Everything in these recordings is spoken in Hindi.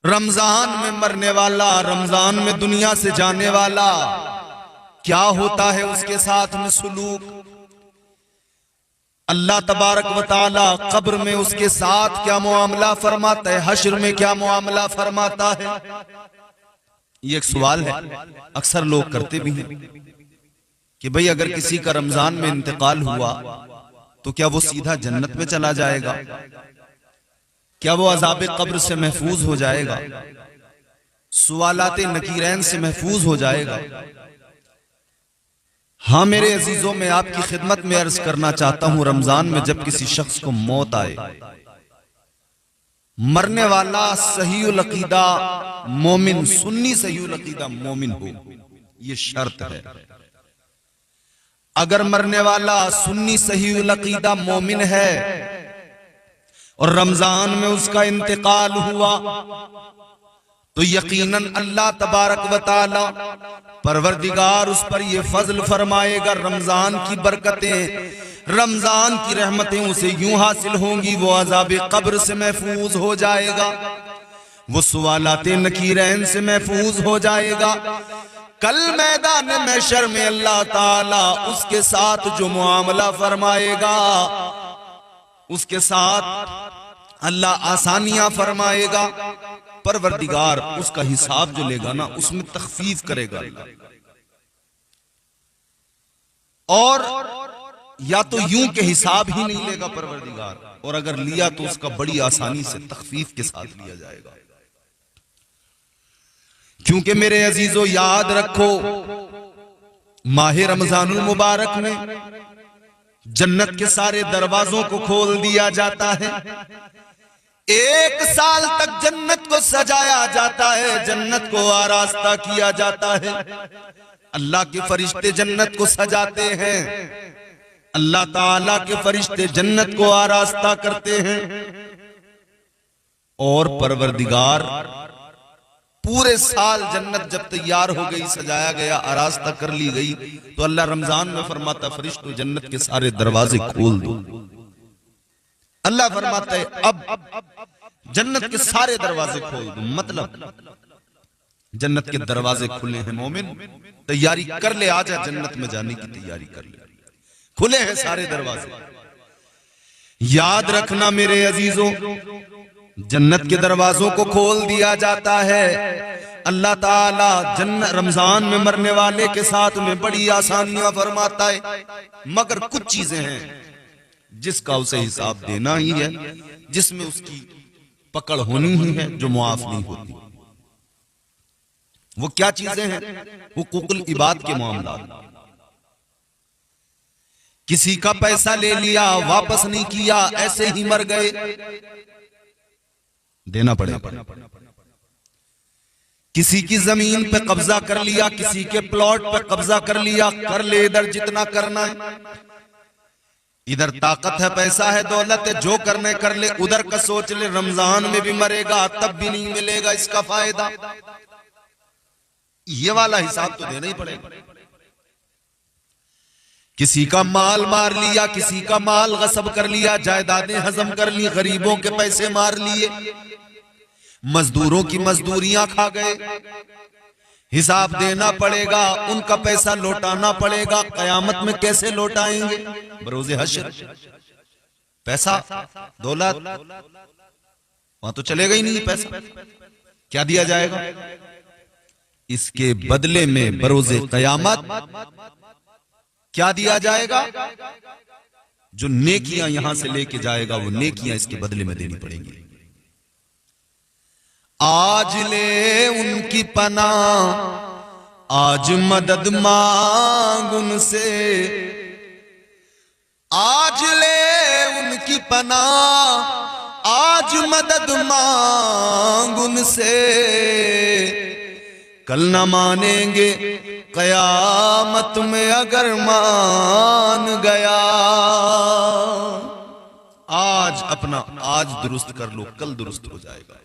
रमजान में मरने वाला, रमजान में दुनिया से जाने वाला, क्या होता है उसके साथ में सुलूक। अल्लाह तबारक व तआला कब्र में उसके साथ क्या मुआमला फरमाता है, हश्र में क्या मुआमला फरमाता है। ये एक सवाल है, अक्सर लोग करते भी हैं कि भाई अगर किसी का रमजान में इंतकाल हुआ तो क्या वो सीधा जन्नत में चला जाएगा, क्या वो अज़ाब कब्र से महफूज हो जाएगा, सवालाते नकीरैन से महफूज हो जाएगा। हाँ मेरे अजीजों, मैं आपकी खिदमत में अर्ज करना चाहता हूं, रमजान में जब किसी शख्स को मौत आए, मरने वाला सहीउल अकीदा मोमिन, सुन्नी सहीउल अकीदा मोमिन हो, यह शर्त है। अगर मरने वाला सुन्नी सहीउल अकीदा मोमिन है और रमजान में उसका इंतकाल हुआ तो यकीनन अल्लाह तबारक व तआला परवरदिगार उस पर यह फजल फरमाएगा, रमजान की बरकतें, रमजान की रहमतें उसे यूं हासिल होंगी, वो अज़ाब कब्र से महफूज हो जाएगा, वो सवालाते नकीरैन से महफूज हो जाएगा। कल मैदान महशर में अल्लाह ताला उसके साथ जो मुआमला फरमाएगा, उसके साथ अल्लाह आसानियां फरमाएगा। परवरदिगार उसका हिसाब जो लेगा ना, उसमें तखफीफ करेगा। और या तो यूं के हिसाब ही नहीं लेगा परवरदिगार, और अगर लिया तो उसका बड़ी आसानी से तखफीफ के साथ लिया जाएगा। क्योंकि मेरे अजीजों याद रखो, माह रमजानुल मुबारक में जन्नत के सारे दरवाजों को खोल दिया जाता है। एक साल तक जन्नत को सजाया जाता है, जन्नत को आरास्ता किया जाता है। अल्लाह के फरिश्ते जन्नत को सजाते हैं, अल्लाह ताला के फरिश्ते जन्नत को आरास्ता करते हैं। और परवरदिगार पूरे साल जन्नत जब तैयार हो गई, सजाया गया, आरास्ता कर ली गई, तो अल्लाह रमजान में फरमाता, फरिश्तों जन्नत के सारे दरवाजे खोल दो। अल्लाह फरमाता है अब जन्नत के सारे दरवाजे खोल दो, मतलब जन्नत के दरवाजे खुले हैं, मोमिन तैयारी कर ले, आजा जन्नत में जाने की तैयारी कर ले, खुले हैं सारे दरवाजे। याद रखना मेरे अजीजों, जन्नत के दरवाजों को खोल दिया जाता है। अल्लाह ताला रमजान में मरने वाले के साथ में बड़ी आसानियां फरमाता है, मगर कुछ चीजें हैं जिसका उसे हिसाब देना ही है, जिसमें उसकी पकड़ होनी ही है, जो मुआफ नहीं होती। वो क्या चीजें हैं? हुकूकुल इबाद के मामला। किसी का पैसा ले लिया, वापस नहीं किया, ऐसे ही मर गए, देना पड़ेगा। किसी की जमीन पे कब्जा कर लिया, किसी के प्लॉट पे कब्जा कर लिया, कर ले इधर जितना करना है, इधर ताकत है, पैसा है, दौलत है, जो करने कर ले, उधर का सोच ले, रमजान में भी मरेगा तब भी नहीं मिलेगा इसका फायदा। ये वाला हिसाब तो देना ही पड़ेगा। किसी का माल मार लिया, किसी का माल गसब कर लिया, जायदादें हजम कर ली, गरीबों के पैसे मार लिए, मजदूरों की मजदूरियां खा गए, हिसाब देना पड़ेगा, उनका पैसा लौटाना पड़ेगा। कयामत में कैसे लौटाएंगे? बरोज़े हश्र पैसा दौलत वहां तो चलेगा ही नहीं, पैसा क्या दिया जाएगा? इसके बदले में बरोज़े कयामत क्या दिया जाएगा? जो नेकियां यहां से लेके जाएगा, वो नेकियां इसके बदले में देनी पड़ेंगी। आज ले उनकी पनाह, आज मदद मांग उनसे, आज ले उनकी पनाह, आज मदद मांग उनसे, कल न मानेंगे कयामत में अगर मान गया। आज अपना आज दुरुस्त कर लो, कल दुरुस्त हो जाएगा।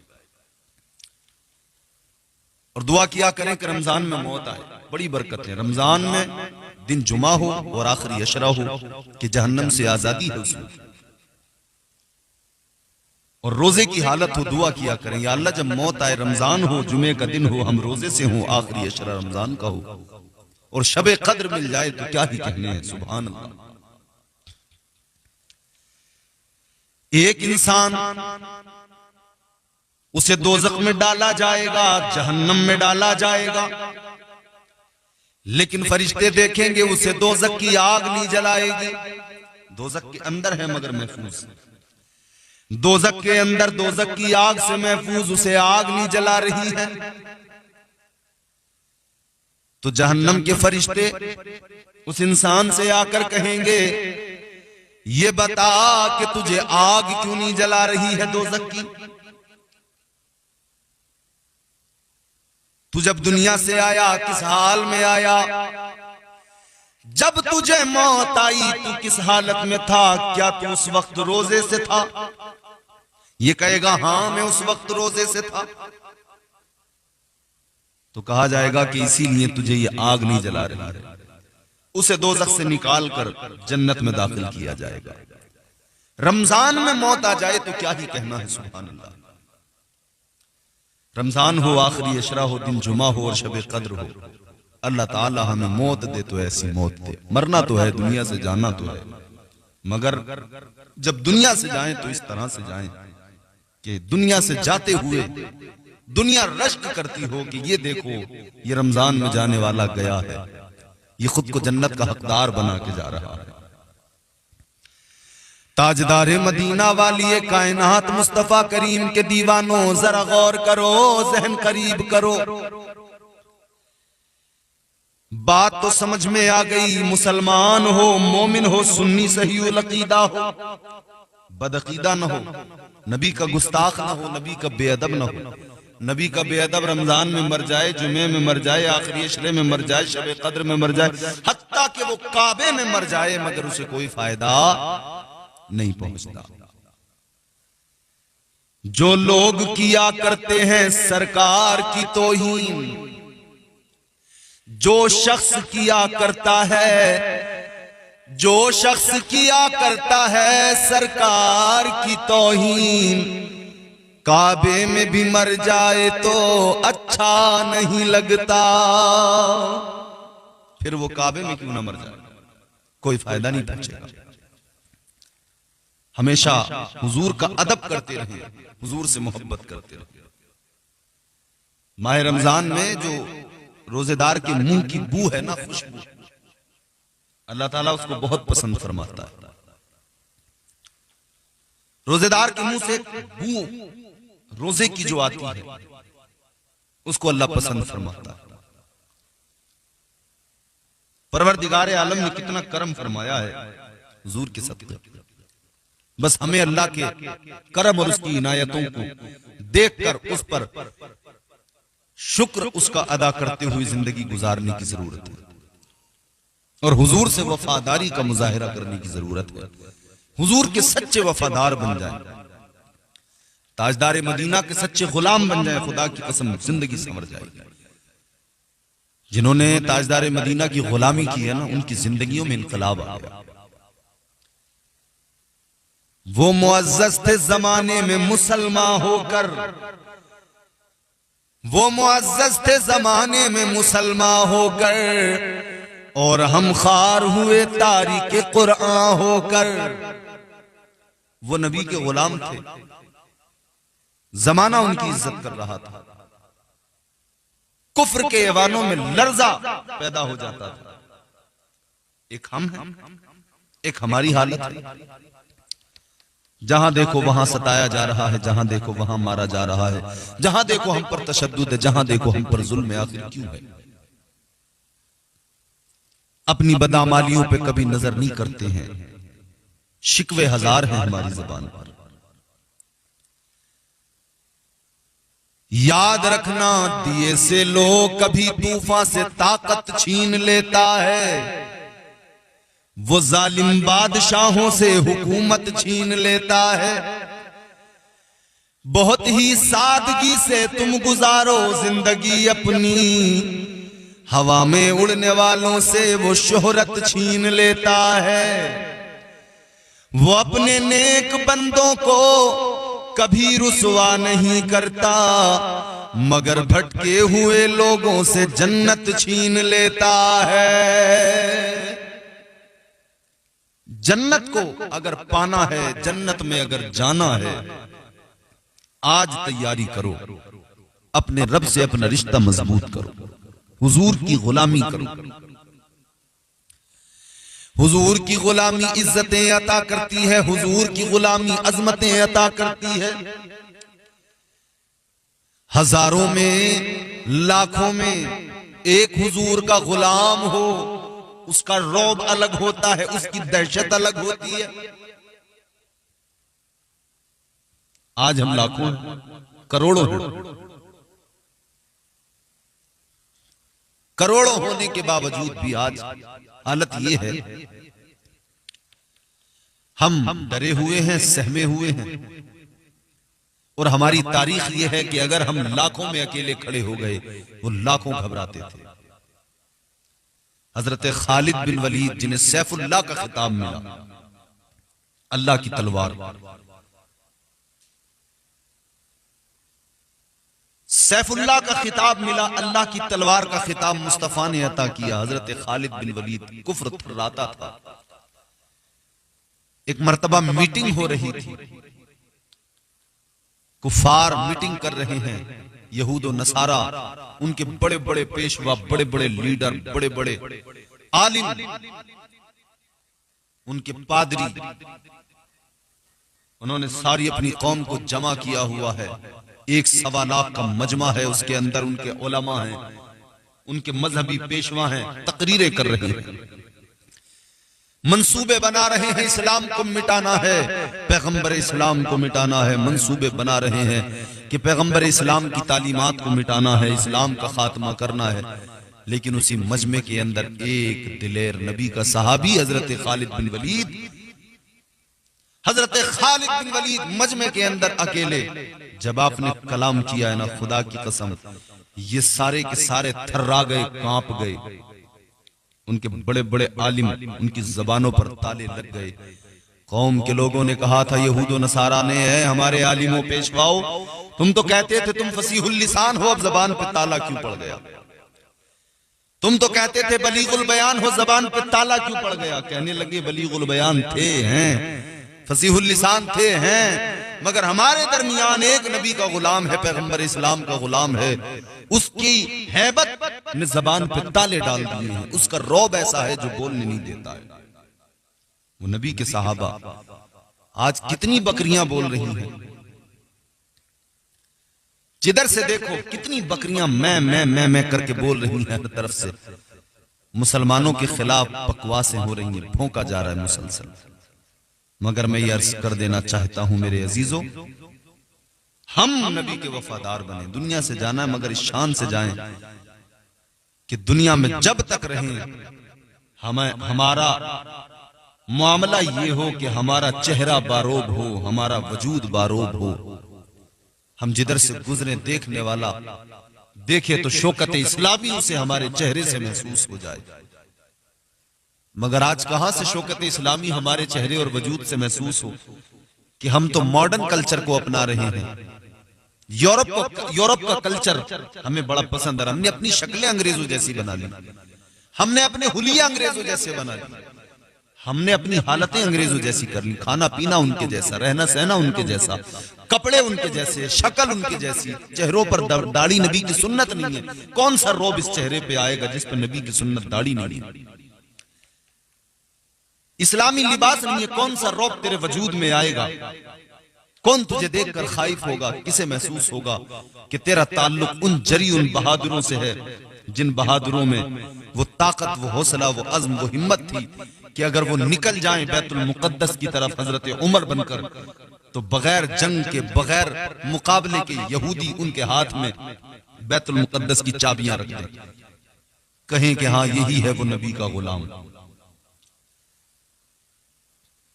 और दुआ किया करें कि रमजान में मौत आए, बड़ी बरकत है। रमजान में दिन जुमा हो और आखिरी अशरा हो कि जहन्नम से आजादी है उसमें। और रोजे की हालत हो दुआ किया करें, या अल्लाह जब मौत आए, रमजान हो, जुमे का दिन हो, हम रोजे से हो, आखिरी अशरा रमजान का हो और शबे कद्र मिल जाए तो क्या ही कहने हैं। सुभान अल्लाह। एक इंसान उसे दोज़ख में डाला जाएगा, जहन्नम में डाला जाएगा, लेकिन फरिश्ते देखेंगे उसे दोज़ख की आग नहीं जलाएगी। दोज़ख के अंदर है मगर महफूज, दोज़ख के अंदर दोज़ख की आग से महफूज, उसे आग नहीं जला रही है। तो जहन्नम के फरिश्ते उस इंसान से आकर कहेंगे, ये बता कि तुझे आग क्यों नहीं जला रही है दोज़ख की? तू जब दुनिया से आया किस हाल में आया? जब तुझे मौत आई तू किस हालत में था? क्या तू उस वक्त रोजे से था? ये कहेगा हां मैं उस वक्त रोजे से था। तो कहा जाएगा कि इसीलिए तुझे ये आग नहीं जला रही है। उसे दोज़ख से निकाल कर जन्नत में दाखिल किया जाएगा। रमजान में मौत आ जाए तो क्या ही कहना है। सुभान अल्लाह। रमजान हो, आखिरी अशरा हो, दिन जुमा हो और शबे कद्र हो, अल्लाह ताला हमें मौत दे तो ऐसी मौत दे। मरना तो है, दुनिया से जाना तो है, मगर जब दुनिया से जाएं तो इस तरह से जाएं कि दुनिया से जाते हुए दुनिया रश्क करती हो कि ये देखो ये रमजान में जाने वाला गया है, ये खुद को जन्नत का हकदार बना के जा रहा है। ताजदारे मदीना वाली कायनात मुस्तफा करीम के दीवानों, जरा गौर करो, जहन करीब करो। बात तो समझ में आ गई। मुसलमान हो, मोमिन हो, सुन्नी सही अकीदा हो, बदअकीदा न हो, नबी का गुस्ताख न हो, नबी का बेअदब न हो। नबी का बेअदब रमजान में मर जाए, जुमे में मर जाए, आखिरी अशरे में मर जाए, शबे कद्र में मर जाए, हत्ता कि वो काबे में मर जाए, मगर उसे कोई फायदा नहीं पहुंचता। जो लोग किया करते हैं सरकार की तौहीन, जो शख्स किया करता है, जो शख्स किया करता है सरकार की तौहीन, काबे में भी मर जाए तो अच्छा नहीं लगता। फिर वो काबे में क्यों ना मर जाए, कोई फायदा नहीं पहुंचेगा। हमेशा हुजूर का अदब करते रहे, हुजूर से मोहब्बत करते रहे। माह रमजान में जो रोजेदार के मुंह की बू है ना, खुशबू, अल्लाह ताला उसको बहुत पसंद फरमाता है। रोजेदार के मुंह से बू रोजे की जो आती है उसको अल्लाह पसंद फरमाता है। परवरदिगार आलम ने कितना करम फरमाया है हुजूर के सदक़े। बस हमें अल्लाह के करम और उसकी इनायतों को देखकर उस पर शुक्र उसका अदा करते हुए जिंदगी गुजारने की जरूरत है और हुजूर से वफादारी का मुजाहिरा करने की जरूरत है। हुजूर के सच्चे वफादार बन जाएं, ताजदार मदीना के सच्चे गुलाम बन जाएं, खुदा की कसम जिंदगी संवर जाएगी। जिन्होंने ताजदार मदीना की गुलामी की है ना, उनकी जिंदगियों में इनकलाब आ गया। वो मुअज़्ज़ज़ थे जमाने में मुसलमान होकर, वो मुअज़्ज़ज़ थे जमाने में मुसलमान होकर, और हम खार हुए तारीके कुरान होकर। वो नबी के गुलाम थे, जमाना उनकी इज्जत कर रहा था, कुफ्र के ऐवानों में लर्जा पैदा हो जाता था। एक हम हैं, एक हमारी हालत है। जहां देखो वहां सताया जा रहा है, जहां देखो वहां मारा जा रहा है, जहां देखो हम पर तशद्दुद है, जहां देखो हम पर जुल्म है। आखिर क्यों है? अपनी बदामालियों पे कभी नजर नहीं करते हैं, शिकवे हजार हैं हमारी जुबान पर। याद रखना, दिए से लोग कभी तूफान से ताकत छीन लेता है, वो जालिम बादशाहों से हुकूमत छीन लेता है। बहुत ही सादगी से तुम गुजारो जिंदगी अपनी, हवा में उड़ने वालों से वो शोहरत छीन लेता है। वो अपने नेक बंदों को कभी रुसवा नहीं करता, मगर भटके हुए लोगों से जन्नत छीन लेता है। जन्नत को अगर पाना है, जन्नत में अगर जाना है, आज तैयारी करो, अपने रब से अपना रिश्ता मजबूत करो, हुजूर की गुलामी करो। हुजूर की गुलामी इज्जतें अता करती है, हुजूर की गुलामी अजमतें अता करती है। हजारों में, लाखों में एक हुजूर का गुलाम हो, उसका रौब अलग होता है, उसकी दहशत अलग होती है। आज हम लाखों करोड़ों हैं, करोड़ों होने के बावजूद भी आज हालत ये है, हम डरे हुए हैं, सहमे हुए हैं। और हमारी तारीख ये है कि अगर हम लाखों में अकेले खड़े हो गए, वो लाखों घबराते थे। हजरत खालिद बिन वलीद, जिन्हें सैफुल्लाह का खिताब मिला, अल्लाह की तलवार, सैफुल्लाह का खिताब मिला, अल्लाह की तलवार का खिताब मुस्तफा ने अता किया। हजरत खालिद बिन वलीद कुफ्र थर्राता था। एक मर्तबा मीटिंग हो रही थी, कुफार मीटिंग कर रहे हैं, यहूद और नसारा, उनके बड़े बड़े पेशवा, बड़े बड़े लीडर, बड़े बड़े आलिम, उनके पादरी, उन्होंने सारी अपनी कौम को जमा किया हुआ है। 1.25 लाख का मजमा है, उसके अंदर उनके उलमा हैं, उनके मजहबी पेशवा हैं, तकरीरें कर रहे हैं, मंसूबे बना रहे हैं, इस्लाम को मिटाना है, पैगंबर इस्लाम को मिटाना है। मंसूबे बना रहे हैं कि पैगंबर इस्लाम की तालीमात को मिटाना है, इस्लाम का खात्मा करना है। लेकिन उसी मजमे के अंदर एक दिलेर नबी का सहाबी हजरत खालिद बिन वलीद, हजरत खालिद बिन वलीद मजमे के अंदर अकेले, जब आपने कलाम किया है ना, खुदा की कसम, ये सारे के सारे थर्रा गए, कांप गए। उनके बड़े बड़े आलिम, उनकी जबानों पर ताले लग गए। कौम के लोगों ने कहा था, यहूद नसारा ने है हमारे आलिमों पेशवाओ, तुम तो कहते थे तुम फसीहुल लिसान हो, अब जबान पे ताला क्यों पड़ गया? तुम तो कहते थे बलीगुल बयान हो, जबान पे ताला क्यों पड़ गया? कहने लगे बलीगुल बयान थे, हैं, फसीहुल लिसान थे, हैं, मगर हमारे दरमियान एक नबी का गुलाम है, पैगंबर इस्लाम का गुलाम है, उसकी हैबत ने जबान पे ताले डाल दिए हैं, उसका रौब ऐसा है जो बोलने नहीं देता है। वो नबी के सहाबा आज कितनी बकरियां बोल रही हैं, जिधर से देखो कितनी बकरियां मैं करके बोल रही हैं, हर तरफ से मुसलमानों के खिलाफ बकवासें हो रही हैं, भौंका जा रहा है मुसलसल। मगर मैं ये अर्ज कर देना चाहता हूं मेरे अजीजों, हम नबी के वफादार बने, दुनिया से जाना है मगर इस शान से जाएं कि दुनिया में जब तक रहें, हमारा मामला ये हो कि हमारा चेहरा बारोब हो, हमारा वजूद बारोब हो। हम जिधर से गुजरे देखने वाला देखे तो शौकत इस्लामी उसे हमारे चेहरे से महसूस हो जाए। मगर आज कहां से शौकत इस्लामी हमारे चेहरे और वजूद से महसूस हो कि हम तो मॉडर्न कल्चर को अपना रहे हैं। यूरोप का कल्चर हमें बड़ा पसंद है, हमने अपनी शक्लें अंग्रेजों जैसी बना ली, हमने अपने हुलिया अंग्रेजों जैसे बना ली, हमने अपनी हालतें अंग्रेजों जैसी कर ली, खाना पीना उनके जैसा, रहना सहना उनके जैसा, कपड़े उनके जैसे, शक्ल उनके जैसी, चेहरों पर दाढ़ी, नबी की सुन्नत नहीं है। कौन सा रोब इस चेहरे पे आएगा जिस पर नबी की सुन्नत दाढ़ी नहीं है? इस्लामी लिबास नहीं है, कौन सा रौब तेरे वजूद में आएगा? कौन तुझे देखकर खाइफ होगा? किसे महसूस होगा कि तेरा ताल्लुक उन जरी, उन बहादुरों से है जिन बहादुरों में वो ताकत, वो हौसला, वो अज़्म, वो हिम्मत थी कि अगर वो निकल जाएं बैतुल मुक़द्दस की तरफ हजरत उमर बनकर, तो बगैर जंग के, बगैर मुकाबले के यहूदी उनके हाथ में बैतुल मुक़द्दस की चाबियां रख दें, कहें कि हाँ यही है वो नबी का गुलाम।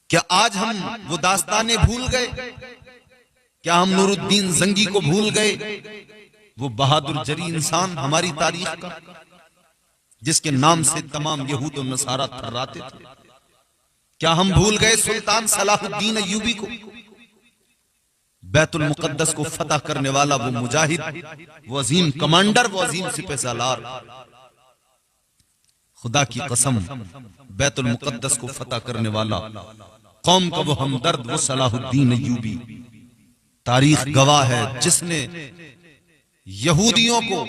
क्या आज हम वो दास्तानें भूल गए? क्या हम नूरुद्दीन जंगी को भूल गए? वो बहादुर जरी इंसान हमारी तारीख का, जिसके नाम से तमाम यहूद और नसारा थर्राते थे। क्या हम भूल गए सुल्तान सलाहुद्दीन अय्यूबी को, बैतुल मुकद्दस को फतह करने वाला वो मुजाहिद, वो अजीम कमांडर, वो अजीम सिपह सालार, खुदा की कसम बैतुल मुकद्दस को फतह करने वाला, कौम का वो हमदर्द, वो सलाहुद्दीन अय्यूबी, तारीख गवाह है, जिसने यहूदियों को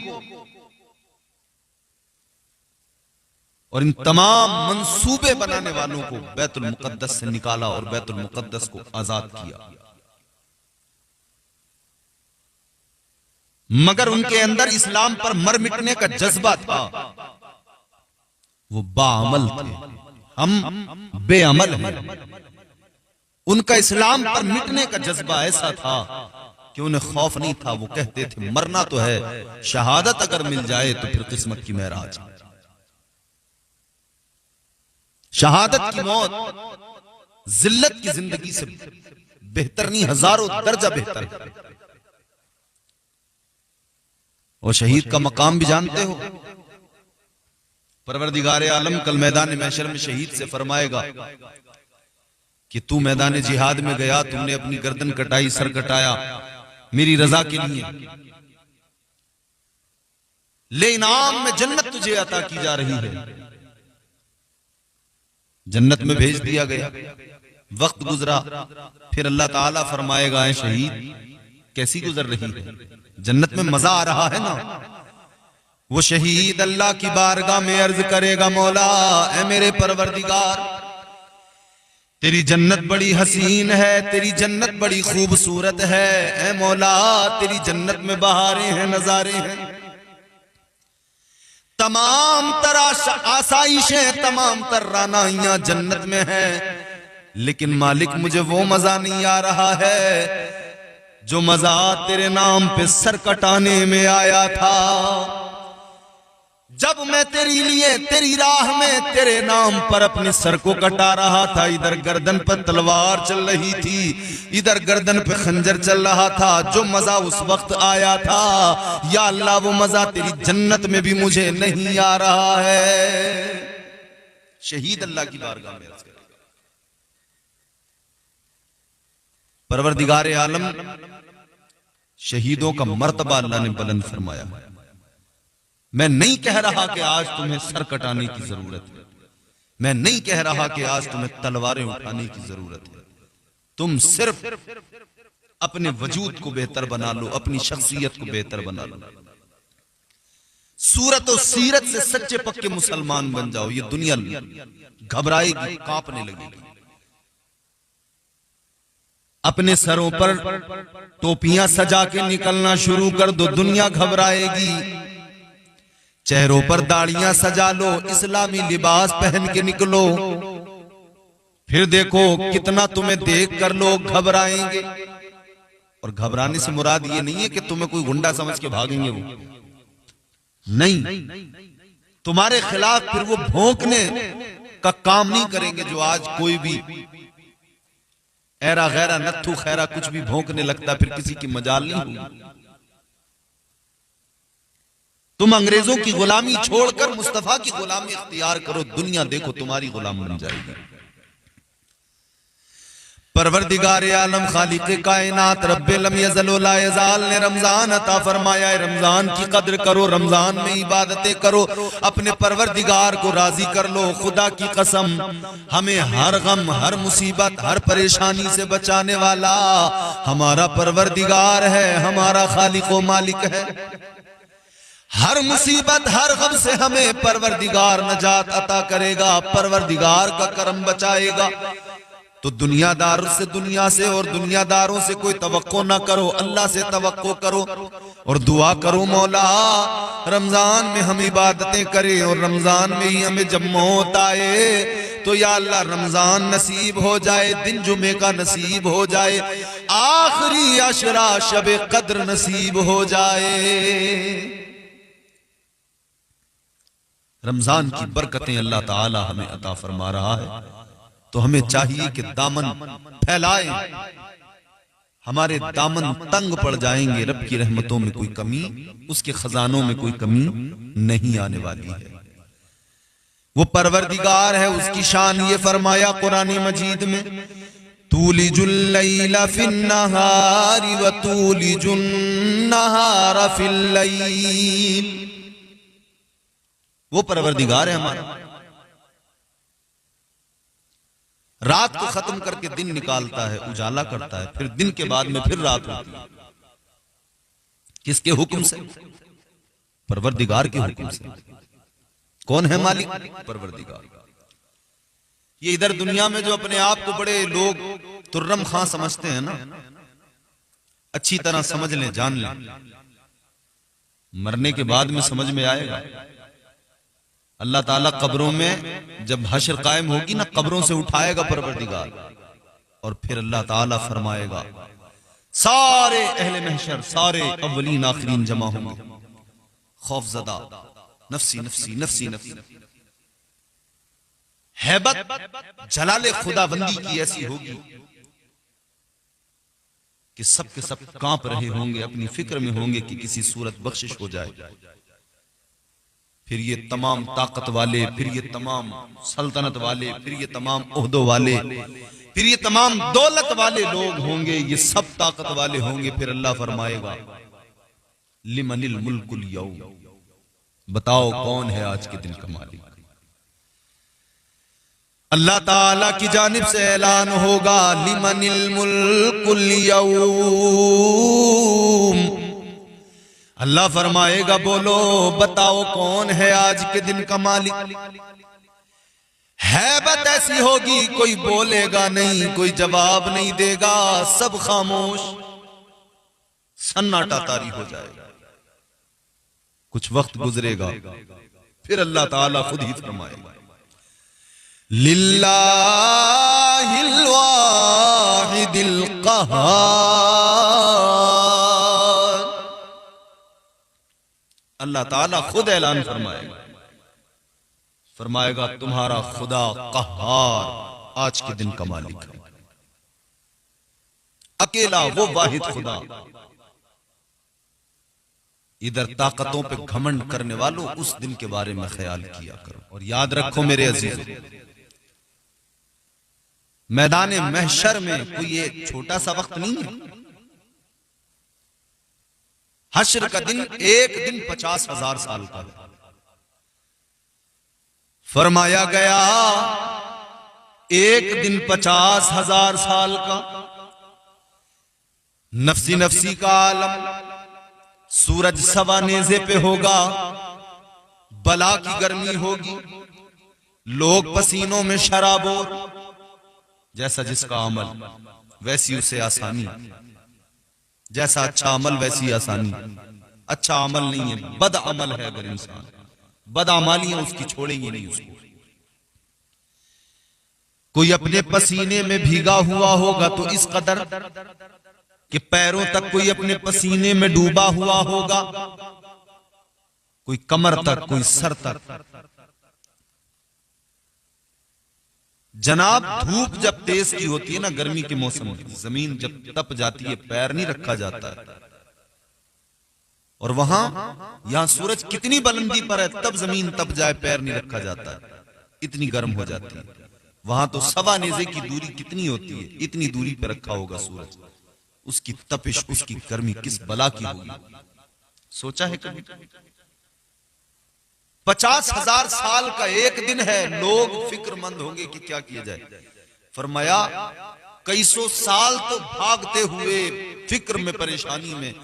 और इन तमाम मंसूबे बनाने वालों को बैतुल मुकद्दस से निकाला और बैतुल मुकद्दस को आजाद किया। मगर उनके अंदर इस्लाम पर मर मिटने का जज्बा था, वो बाअमल थे, हम बेअमल हैं। उनका इस्लाम पर मिटने का जज्बा ऐसा था कि उन्हें खौफ नहीं था। वो कहते थे मरना तो है, शहादत अगर मिल जाए तो फिर किस्मत की महराज। शहादत की मौत जिल्लत की जिंदगी से बेहतर नहीं, हजारों दर्जा बेहतर है। और शहीद का मकाम भी जानते हो, परवरदिगार आलम कल मैदान महशर में शहीद से फरमाएगा कि तू मैदान जिहाद में गया, तुमने अपनी गर्दन कटाई, सर कटाया मेरी रजा के लिए, ले इनाम में जन्नत तुझे अता की जा रही है। जन्नत में भेज दिया गया, वक्त गुजरा, फिर अल्लाह ताला फरमाएगा है शहीद कैसी गुजर रही है, जन्नत में मजा आ रहा है ना। वो शहीद अल्लाह की बारगाह में अर्ज करेगा मौला ऐ मेरे परवरदिगार, तेरी जन्नत बड़ी हसीन है, तेरी जन्नत बड़ी खूबसूरत है, ऐ मौला तेरी जन्नत में बहारें हैं, नजारे हैं, तमाम तरह आसाइशें, तमाम तर रानाइयां जन्नत में है, लेकिन मालिक मुझे वो मजा नहीं आ रहा है जो मजा तेरे नाम पे सर कटाने में आया था। जब मैं तेरी लिए, तेरी राह में, तेरे नाम पर अपने सर को कटा रहा था, इधर गर्दन पर तलवार चल रही थी, इधर गर्दन पे खंजर चल रहा था, जो मजा उस वक्त आया था, या अल्लाह वो मजा तेरी जन्नत में भी मुझे नहीं आ रहा है। शहीद अल्लाह की बारगाह में अर्ज करेगा, परवरदिगार आलम शहीदों का मर्तबा अल्लाह ने बुलंद फरमाया। मैं नहीं कह रहा कि आज तुम्हें सर कटाने की जरूरत है, मैं नहीं कह रहा कि आज तुम्हें तलवारें उठाने की जरूरत है, तुम सिर्फ अपने वजूद को बेहतर बना लो, अपनी शख्सियत को बेहतर बना लो, सूरत और सीरत से सच्चे पक्के मुसलमान बन जाओ। ये दुनिया घबराएगी, कांपने लगेगी। अपने सरों पर टोपियां सजा के निकलना शुरू कर दो, दुनिया घबराएगी। चेहरों पर दाढ़ियां सजा लो, इस्लामी लिबास पहन के निकलो, फिर देखो कितना तुम्हें देख कर लोग घबराएंगे। और घबराने से मुराद ये नहीं है कि तुम्हें कोई गुंडा समझ के भागेंगे, वो नहीं, तुम्हारे खिलाफ फिर वो भौंकने का काम नहीं करेंगे जो आज कोई भी ऐरा गैरा नत्थु खैरा कुछ भी भौंकने लगता, फिर किसी की मजाल नहीं होगी। तुम अंग्रेजों की गुलामी छोड़कर मुस्तफा की गुलामी इख्तियार करो, दुनिया देखो तुम्हारी गुलाम बन जाएगी। परवरदिगार आलम खालिक़े कायनात रब्बे लम यज़ल व ला यज़ाल ने रमजान अता फरमाया है। रमजान की कद्र करो, रमजान में इबादतें करो, अपने परवरदिगार को राजी कर लो। खुदा की कसम हमें हर गम, हर मुसीबत, हर परेशानी से बचाने वाला हमारा परवरदिगार है, हमारा खालिक व मालिक है। हर मुसीबत, हर गम से हमें परवरदिगार नजात अता करेगा, परवरदिगार का करम बचाएगा। तो दुनियादार से, दुनिया से और दुनियादारों से कोई तवक्को ना करो, अल्लाह से तवक्को करो और दुआ करो मौला रमजान में हम इबादतें करें और रमजान में ही हमें जब मौत आए तो या अल्लाह रमजान नसीब हो जाए, दिन जुमे का नसीब हो जाए, आखिरी अशरा शब कद्र नसीब हो जाए। रमजान की बरकतें अल्लाह ताला हमें अता फरमा रहा है, तो हमें चाहिए कि दामन फैलाएं। हमारे दामन तंग पड़ जाएंगे, रब की रहमतों में कोई कमी, उसके खजानों में कोई कमी नहीं आने वाली है। वो परवरदिगार है, उसकी शान ये फरमाया कुरान मजीद में तूलिजुल लैला फिन्नहारी व तूलिजुन नहारा फिल लैल। वो परवरदिगार है हमारा, रात को खत्म करके दिन निकालता है, उजाला करता है, फिर दिन के बाद में फिर रात होती है। किसके हुक्म से? परवरदिगार के हुक्म से। कौन है मालिक? परवरदिगार। ये इधर दुनिया में जो अपने आप को बड़े लोग तुर्रम खां समझते हैं ना, अच्छी तरह समझ लें, जान लें, मरने के बाद में समझ में आएगा। अल्लाह ताला कब्रों में जब हश्र कायम होगी ना, कब्रों से उठाएगा परवरदिगार, और फिर अल्लाह ताला फरमाएगा सारे अहले महशर, सारे अव्वलीन आखिरीन जमा होंगे, खौफजदा, नफसी नफसी नफसी नफसी। हैबत जलाले खुदाबंदी की ऐसी होगी कि सब के सब कांप रहे होंगे, अपनी फिक्र में होंगे कि किसी सूरत बख्शिश हो जाए। फिर ये तमाम ताकत वाले, फिर ये तमाम सल्तनत वाले, फिर ये तमाम ओहदों वाले, फिर ये तमाम दौलत वाले लोग होंगे, ये सब ताकत वाले होंगे। फिर अल्लाह फरमाएगा लिमनिल मुल्कुल यौम, बताओ कौन है आज के दिन का मालिक? अल्लाह ताला की जानिब से ऐलान होगा लिमनिल मुल्कुल यौम। अल्लाह फरमाएगा बोलो बताओ कौन है आज के दिन का मालिक? हैबत ऐसी होगी, कोई बोलेगा नहीं, कोई जवाब नहीं देगा, सब खामोश, सन्नाटा तारी हो जाएगा। कुछ वक्त गुजरेगा, फिर अल्लाह ताला खुद ही फरमाएगा लिल्लाहिल वाहिदिल क़हार। अल्लाह ताला खुद ऐलान फरमाएगा तुम्हारा खुदा क़हार आज के दिन का मालिक है, अकेला वो वाहिद खुदा। इधर ताकतों पे घमंड करने वालों, उस दिन के बारे में ख्याल किया करो। और याद रखो मेरे अजीजों, मैदान महशर में कोई ये छोटा सा वक्त नहीं है। हश्र का दिन एक दिन 50,000 साल का है। फरमाया गया एक दिन 50,000 साल का। नफसी नफसी का आलम, सूरज सवा नेज़े पे होगा, बला की गर्मी होगी, लोग पसीनों में शराबोर, जैसा जिसका अमल वैसी उसे आसानी, जैसा अच्छा अमल वैसी आसानी। अच्छा अमल नहीं है, बद अमल है। अगर इंसान बदअमालियां उसकी छोड़ेंगे नहीं उसको। कोई अपने पसीने में भीगा हुआ होगा तो इस कदर कि पैरों तक कोई अपने पसीने में डूबा हुआ होगा, कोई कमर तक, कोई सर तक। जनाब धूप जब तेज की होती है ना, गर्मी के मौसम में, जमीन जब तप जाती है, पैर नहीं रखा जाता है। और यहां सूरज कितनी बुलंदी पर है, तब जमीन तप जाए, पैर नहीं रखा जाता है, इतनी गर्म हो जाती है। वहां तो सवा नेज़े की दूरी कितनी होती है, इतनी दूरी पर रखा होगा सूरज। उसकी तपिश, उसकी गर्मी किस बला की होगी, सोचा है कभी? 50,000 साल का एक दिन है। लोग फिक्रमंद होंगे कि क्या किया जाए। फरमाया कई सौ साल तो भागते हुए फिक्र में, परेशानी में,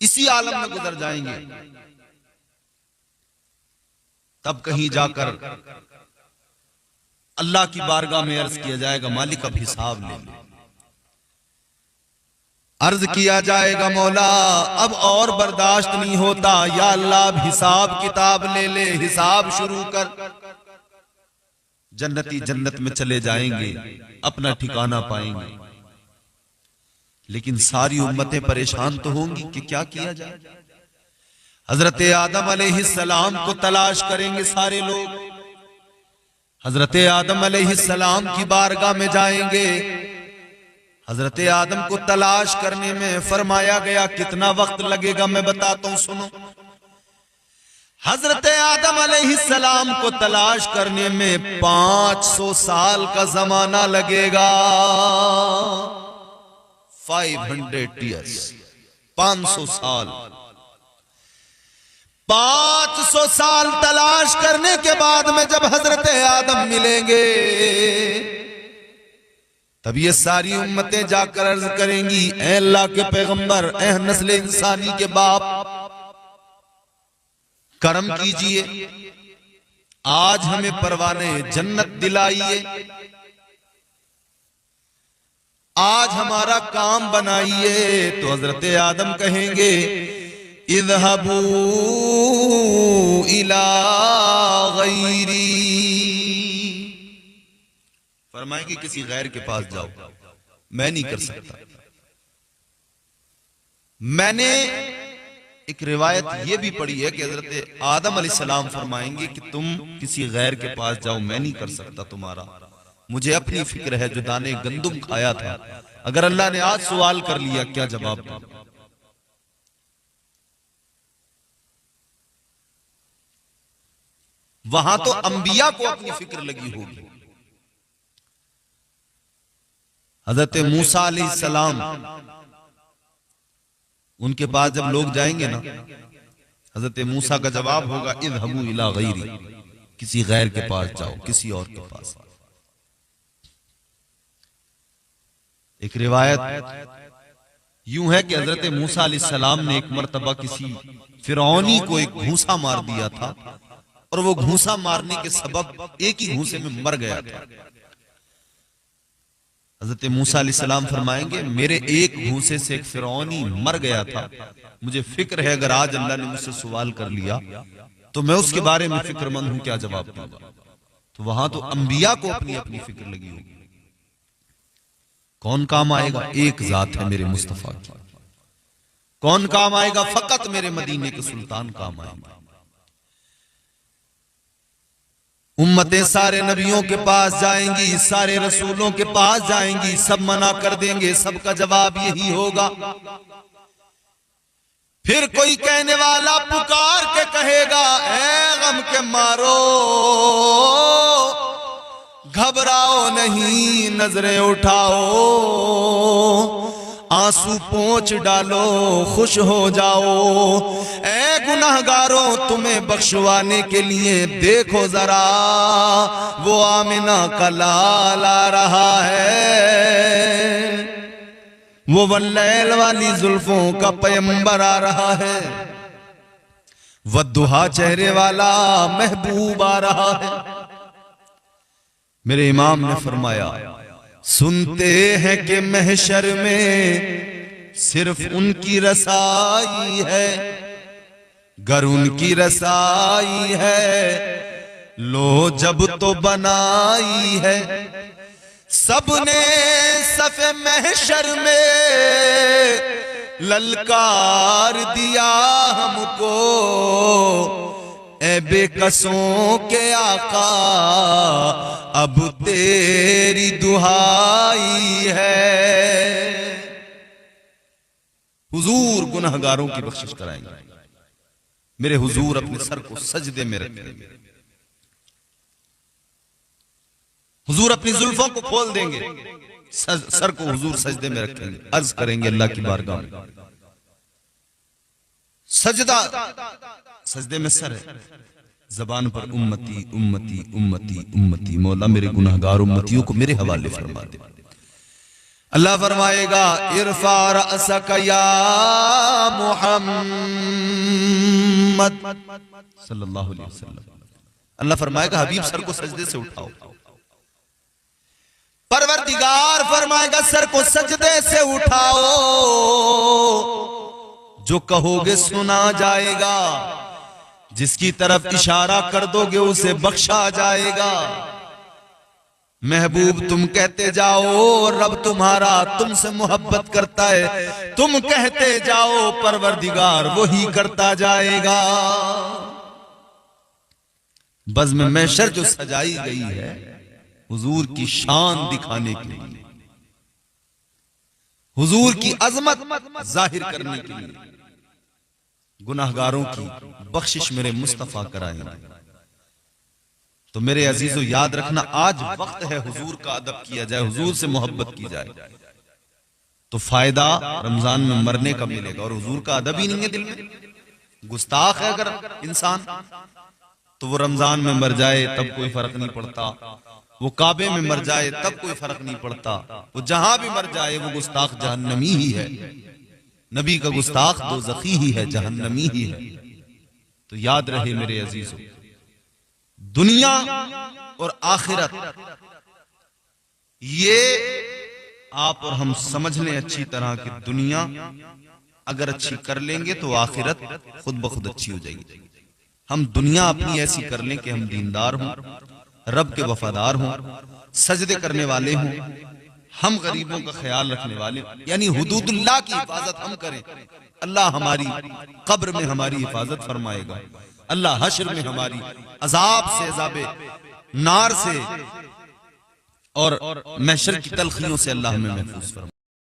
इसी आलम में गुजर जाएंगे। तब कहीं जाकर अल्लाह की बारगाह में अर्ज किया जाएगा मालिक अब हिसाब ले ले। अर्ज किया जाएगा मौला अब और बर्दाश्त नहीं होता, या अल्लाह अब हिसाब किताब ले ले, हिसाब शुरू कर। जन्नती जन्नत में चले जाएंगे, अपना ठिकाना पाएंगे। लेकिन सारी उम्मतें परेशान तो होंगी कि क्या किया जाए। हजरत आदम अलैहिस्सलाम को तलाश करेंगे सारे लोग। हजरत आदम अलैहिस्सलाम की बारगाह में जाएंगे। हजरत आदम को तलाश करने में फरमाया गया कितना वक्त लगेगा मैं बताता हूं, सुनो। हजरत आदम अलैहिस्सलाम को तलाश करने में 500 साल का जमाना लगेगा। 500 years, 500 साल। 500 साल तलाश करने के बाद में जब हजरत आदम मिलेंगे, तब ये सारी उम्मतें जाकर अर्ज करेंगी, ऐ अल्लाह के पैगंबर, ऐ नस्ल इंसानी के बाप, करम कीजिए, आज हमें परवाने जन्नत दिलाइए, आज हमारा काम बनाइए। तो हजरत आदम कहेंगे, इज़हबू इला गैरी, फरमाएंगे किसी गैर के पास जाओ, मैं नहीं कर सकता। मैंने एक रिवायत ये भी पढ़ी है कि हजरत आदम अलैहिस्सलाम फरमाएंगे कि तुम किसी गैर के पास जाओ, मैं नहीं कर सकता तुम्हारा, मुझे अपनी फिक्र है, जो दाने गंदुम खाया था। अगर अल्लाह ने आज सवाल कर लिया, क्या जवाब दूं? वहां तो अंबिया को अपनी फिक्र लगी होगी। हजरत मूसा अलैहिस्सलाम, उनके पास जब लोग जाएंगे ना, हजरत मूसा का जवाब होगा, इज़हबू इला गैरी, किसी गैर के पास जाओ, किसी और के पास। एक रिवायत यूं है कि हजरत मूसा अलैहिस्सलाम ने एक मर्तबा किसी फिरौनी को एक घूंसा मार दिया था, और वो घूंसा मारने के सबब एक ही घूंसे में मर गया था। हजरत मूसा अलैहिस्सलाम फरमाएंगे, मेरे एक घूंसे से एक फिरौनी मर गया था, मुझे फिक्र है अगर आज अल्लाह ने मुझसे सवाल कर लिया तो मैं उसके बारे में फिक्रमंद हूं, क्या जवाब दूंगा। तो वहां तो अंबिया को अपनी अपनी फिक्र लगी होगी। कौन काम आएगा? एक जात है मेरे मुस्तफा की। कौन काम आएगा? फकत मेरे मदीने के सुल्तान काम आएंगे। उम्मतें सारे नबियों के पास जाएंगी, सारे रसूलों के पास जाएंगी, सब मना कर देंगे, सबका जवाब यही होगा। फिर कोई कहने वाला पुकार के कहेगा, ऐ गम के मारो, घबराओ नहीं, नजरें उठाओ, आंसू पोंछ डालो, खुश हो जाओ। ऐ गुनाहगारों, तुम्हें बख्शवाने के लिए देखो जरा, वो आमिना का लाल आ रहा है, वो वल्लैल वाली जुल्फों का पैगंबर आ रहा है, वद्दुहा चेहरे वाला महबूब आ रहा है। मेरे इमाम ने फरमाया, सुनते हैं कि महशर में सिर्फ उनकी रसाई है, गर उनकी रसाई है, लो जब तो बनाई है। सबने सफ़े महशर में ललकार दिया हमको, ए बेकसों के आका अब तेरी दुहाई है। हुजूर गुनहगारों की बख्शिश कराएंगे। मेरे हुजूर अपने सर को सजदे में रखेंगे, हुजूर अपनी जुल्फों को खोल देंगे, सर को हुजूर सजदे में रखेंगे, अर्ज करेंगे अल्लाह की बारगाह में, सजदा, सजदे में सर है, जबान पर उम्मती उम्मती उम्मती उम्मती, मौला मेरे गुनहगार उम्मतियों को मेरे हवाले फरमा दे। अल्लाह फरमाएगा, इरफा रअसक या मुहम्मद सल्लल्लाहु अलैहि वसल्लम। अल्लाह फरमाएगा, हबीब सर को सजदे से उठाओ। परवरदिगार फरमाएगा, सर को सजदे से उठाओ, जो कहोगे सुना जाएगा, जिसकी तरफ इशारा कर दोगे उसे बख्शा जाएगा। महबूब तुम कहते जाओ, रब तुम्हारा तुमसे मोहब्बत करता है, तुम कहते जाओ, परवरदिगार वही करता जाएगा। बज़्म महशर जो सजाई गई है हुजूर की शान दिखाने के लिए, हुजूर की अजमत जाहिर करने के लिए। गुनाहगारों की बख्शिश मेरे मुस्तफा कराएंगे। तो मेरे अजीजों याद रखना, आज वक्त है हुजूर का अदब किया जाए, हुजूर से मोहब्बत की जाए, तो फायदा रमजान में मरने का मिलेगा। और हुजूर का अदब ही नहीं है दिल में, गुस्ताख है अगर इंसान, तो वो रमजान में मर जाए तब कोई फर्क नहीं पड़ता, वो काबे में मर जाए तब कोई फर्क नहीं पड़ता, वो जहां भी मर जाए वो गुस्ताख जहन्नमी ही है। नबी का गुस्ताख दोज़खी ही है, जहन्नमी ही है। तो याद रहे मेरे अजीजों, दुनिया और आखिरत ये आप और हम समझ लें अच्छी तरह की, दुनिया अगर अच्छी कर लेंगे तो आखिरत खुद ब खुद अच्छी हो जाएगी। हम दुनिया अपनी ऐसी कर लें कि हम दीनदार हों, रब के वफादार हों, सजदे करने वाले हों, हम गरीबों का ख्याल रखने वाले, यानी हुदूदुल्लाह की हिफाजत हम करें, अल्लाह हमारी कब्र में हमारी हिफाजत फरमाएगा, अल्लाह हश्र में हमारी अजाब से, अजाबे नार से और महशर की तलखियों से अल्लाह हमें महफूज फरमाएगा।